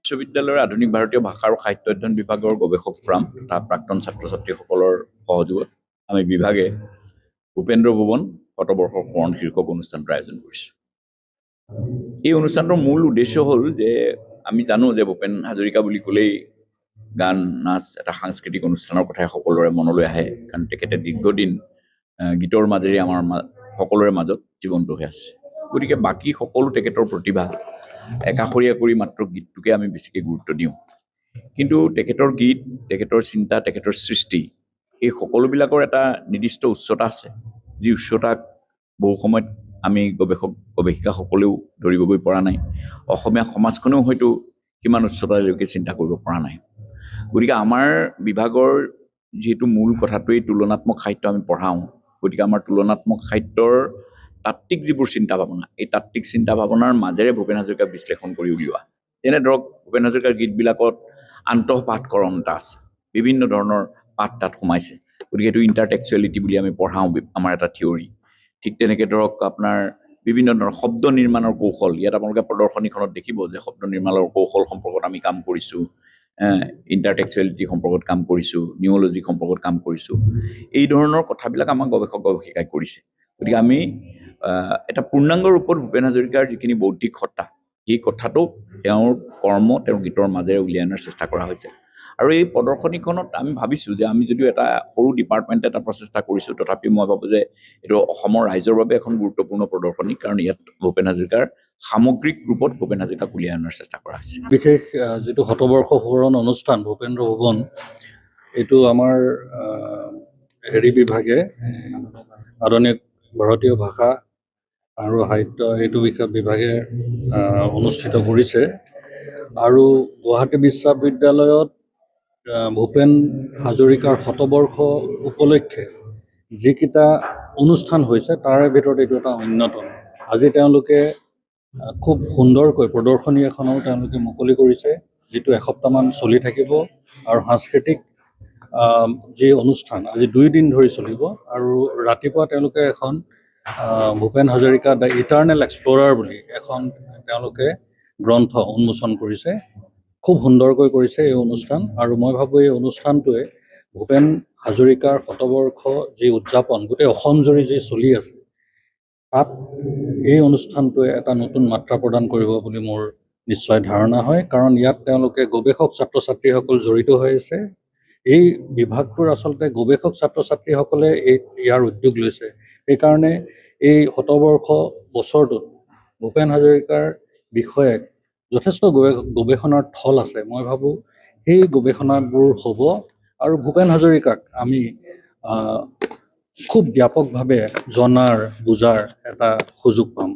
বিশ্ববিদ্যালয়ৰ আধুনিক ভাৰতীয় ভাষা আৰু সাহিত্য অধ্যয়ন বিভাগৰ গৱেষক ফৰাম তথা প্ৰাক্তন ছাত্ৰ ছাত্ৰীসকলৰ সহযোগত আমি বিভাগে ভূপেন্দ্ৰ ভুৱন শতবৰ্ষ সোৱৰণ শীৰ্ষক অনুষ্ঠানটোৰ আয়োজন কৰিছোঁ। এই অনুষ্ঠানটোৰ মূল উদ্দেশ্য হ'ল যে আমি জানো যে ভূপেন হাজৰিকা বুলি ক'লেই গান নাচ এটা সাংস্কৃতিক অনুষ্ঠানৰ কথাই সকলোৰে মনলৈ আহে, কাৰণ তেখেতে দীৰ্ঘদিন গীতৰ মাজেৰে আমাৰ সকলোৰে মাজত জীৱন্ত হৈ আছে। গতিকে বাকী সকলো তেখেতৰ প্ৰতিভা একাষৰীয়া কৰি মাত্ৰ গীতটোকে আমি বেছিকৈ গুৰুত্ব দিওঁ, কিন্তু তেখেতৰ গীত, তেখেতৰ চিন্তা, তেখেতৰ সৃষ্টি এই সকলোবিলাকৰ এটা নিৰ্দিষ্ট উচ্চতা আছে, যি উচ্চতাক বহু সময়ত আমি গৱেষিকাসকলেও ধৰিবগৈ পৰা নাই, অসমীয়া সমাজখনেও হয়তো কিমান উচ্চতালৈকে চিন্তা কৰিব পৰা নাই। গতিকে আমাৰ বিভাগৰ যিহেতু মূল কথাটোৱেই তুলনাত্মক সাহিত্য আমি পঢ়াওঁ, গতিকে আমাৰ তুলনাত্মক সাহিত্যৰ তাত্ত্বিক যিবোৰ চিন্তা ভাৱনা, এই তাত্ত্বিক চিন্তা ভাৱনাৰ মাজেৰে ভূপেন হাজৰিকাক বিশ্লেষণ কৰি উলিওৱা। যেনে ধৰক ভূপেন হাজৰিকাৰ গীতবিলাকত আন্তঃপাঠকৰণ এটা আছে, বিভিন্ন ধৰণৰ পাঠ তাত সোমাইছে, গতিকে এইটো ইণ্টাৰটেক্সুৱেলিটি বুলি আমি পঢ়াওঁ, আমাৰ এটা থিয়ৰী। ঠিক তেনেকৈ ধৰক আপোনাৰ বিভিন্ন ধৰণৰ শব্দ নিৰ্মাণৰ কৌশল, ইয়াত আপোনালোকে প্ৰদৰ্শনীখনত দেখিব যে শব্দ নিৰ্মাণৰ কৌশল সম্পৰ্কত আমি কাম কৰিছোঁ, ইণ্টাৰটেক্সুৱেলিটি সম্পৰ্কত কাম কৰিছোঁ, নিউঅলজি সম্পৰ্কত কাম কৰিছোঁ। এই ধৰণৰ কথাবিলাক আমাক গৱেষিকাই কৰিছে। গতিকে আমি এটা পূৰ্ণাংগ ৰূপত ভূপেন হাজৰিকাৰ যিখিনি বৌদ্ধিক সত্তা, এই কথাটো তেওঁৰ কৰ্ম, তেওঁৰ গীতৰ মাজেৰে উলিয়াই অনাৰ চেষ্টা কৰা হৈছে। আৰু এই প্ৰদৰ্শনীখনত আমি ভাবিছোঁ যে আমি যদিও এটা সৰু ডিপাৰ্টমেণ্ট এটা প্ৰচেষ্টা কৰিছোঁ, তথাপিও মই ভাবোঁ যে এইটো অসমৰ ৰাইজৰ বাবে এখন গুৰুত্বপূৰ্ণ প্ৰদৰ্শনী, কাৰণ ইয়াত ভূপেন হাজৰিকাৰ সামগ্ৰিক ৰূপত ভূপেন হাজৰিকাক উলিয়াই অনাৰ চেষ্টা কৰা হৈছে। বিশেষ যিটো শতবৰ্ষ সোৱৰণ অনুষ্ঠান ভূপেন্দ্ৰ ভুৱন, এইটো আমাৰ বিভাগে আধুনিক ভাৰতীয় ভাষা আৰু সাহিত্য এইটো বিভাগে অনুষ্ঠিত কৰিছে। আৰু গুৱাহাটী বিশ্ববিদ্যালয়ত ভূপেন হাজৰিকাৰ শতবৰ্ষ উপলক্ষে যিকেইটা অনুষ্ঠান হৈছে তাৰে ভিতৰত এইটো এটা অন্যতম। আজি তেওঁলোকে খুব সুন্দৰকৈ প্ৰদৰ্শনী এখনো তেওঁলোকে মুকলি কৰিছে, যিটো এসপ্তাহমান চলি থাকিব। আৰু সাংস্কৃতিক যি অনুষ্ঠান আজি 2 দিন ধৰি চলিব। আৰু ৰাতিপুৱা তেওঁলোকে এখন ভূপেন হাজৰিকা দ্য ইটাৰনেল এক্সপ্লৰাৰ বুলি এখন তেওঁলোকে গ্ৰন্থ উন্মোচন কৰিছে। খুব সুন্দৰকৈ কৰিছে এই অনুষ্ঠান। আৰু মই ভাবোঁ এই অনুষ্ঠানটোৱে ভূপেন হাজৰিকাৰ শতবৰ্ষ যি উদযাপন গোটেই অসম জুৰি যি চলি আছে, তাত এই অনুষ্ঠানটোৱে এটা নতুন মাত্ৰা প্ৰদান কৰিব বুলি মোৰ নিশ্চয় ধাৰণা হয়। কাৰণ ইয়াত তেওঁলোকে গৱেষক ছাত্ৰ ছাত্ৰীসকল জড়িত হৈ আছে। এই বিভাগটোৰ আচলতে গৱেষক ছাত্ৰ ছাত্ৰীসকলে ইয়াৰ উদ্যোগ লৈছে। সেইকাৰণে এই শতবৰ্ষ বছৰটোত ভূপেন হাজৰিকাৰ বিষয়ে যথেষ্ট গৱেষণাৰ থল আছে। মই ভাবোঁ সেই গৱেষণাবোৰ হ'ব আৰু ভূপেন হাজৰিকাক আমি খুব ব্যাপকভাৱে জনাৰ বুজাৰ এটা সুযোগ পাম।